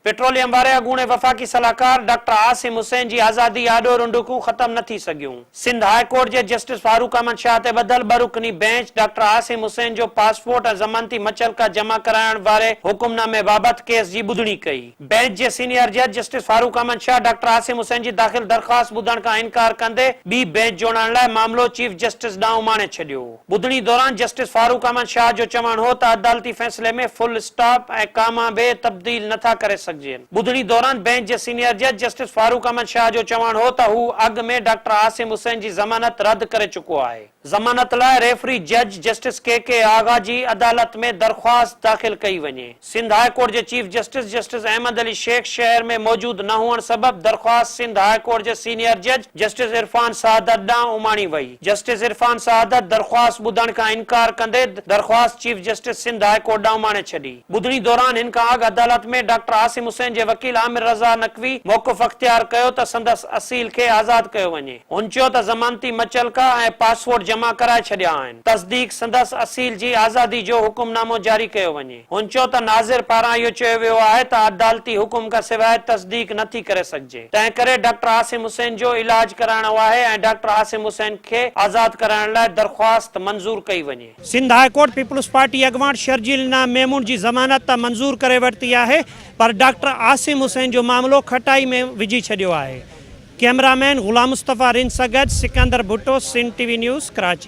Petroleum वारे अॻूणे वफ़ाक़ी सलाहकार डॉक्टर आसिम हुसैन जी आज़ादी आॾो रुंडकूं ख़त्म न थी सघियूं। सिंध हाई कोर्ट जे जस्टिस फारूक अहमद शाह ते ॿधल ॿ रुकनी बेंच डॉक्टर आसिम हुसैन जो पासपोर्ट ऐं ज़मानती मचलका जमा कराइण वारे हुकुमनामे बाबति केस जी ॿुधणी कई। बेंच जे सीनियर जज जस्टिस फारूक अहमद शाह डॉक्टर आसिम हुसैन जी दाख़िल दरख़्वास्त ॿुधण खां इनकार कंदे ॿी बेंच जोड़ण लाइ मामलो चीफ जस्टिस ॾांहुं माणे छॾियो। ॿुधणी दौरान जस्टिस फारूक अहमद शाह जो चवणु हो त अदालती फ़ैसिले में फुल स्टॉप ऐं कामा बे तब्दील नथा करे सघजनि। ॿुधणी दौरान बेंच जे सीनियर जज जस्टिस फारूक अहमद शाह जो चवणु हो त हू अॻु में डॉक्टर आसिम हुसैन जी ज़मानत रद्द करे चुको आहे। ज़मानत लाइ रेफरी जज जस्टिस के आगा जी अदालत में दरख़्वास्त दाख़िल कई वञे। सिंध हाई कोर्ट जे chief justice justice Ahmed Ali Sheikh शहर में मौजूद न हुअण सबबि दरख़्वास्त सिंध हाई कोर्ट जे सीनियर जज जस्टिस इरफान सआदत ॾांहुं उमाणी वई। जस्टिस इरफान सआदत दरख़्वास्त ॿुधण खां इनकार कंदे दरख़्वास्त chief justice Sindh high court ॾांहुं माणे छॾी। ॿुधणी दौरान हिन खां अॻु अदालत में डॉक्टर आसिम हुसैन जे वकील आमिर रज़ा नकवी मौक़िफ़ अख़्तियार कयो त संदसि असील खे आज़ाद कयो वञे। हुन चयो त ज़मानती मचलका ऐं पासपोर्ट जमा कराए छॾिया आहिनि। तस्दीक संदसि असील जी आज़ादी जो हुकुमनामो जारी कयो वञे। हुन चयो त नाज़िर पारां इहो चयो वियो आहे त अदालती हुकुम खां सवाइ तस्दीक नथी करे सघिजे। तंहिं करे डॉक्टर आसिम हुसैन जो इलाज कराइणो आहे ऐं डॉक्टर आसिम हुसैन खे आज़ाद कराइण लाइ दरख़्वास्त मंज़ूर कई वञे। Sindh high court Peoples Party अॻवान शर्जील इनाम मेमून जी ज़मानत त मंज़ूर करे वरिती आहे, पर डॉक्टर आसिम हुसैन जो मामलो खटाई में विझी छॾियो आहे। कैमरामैन ग़ुलाम मुस्तफ़ा रिन सां गॾु सिकंदर भुट्टो, सिंध टीवी न्यूज़, कराची।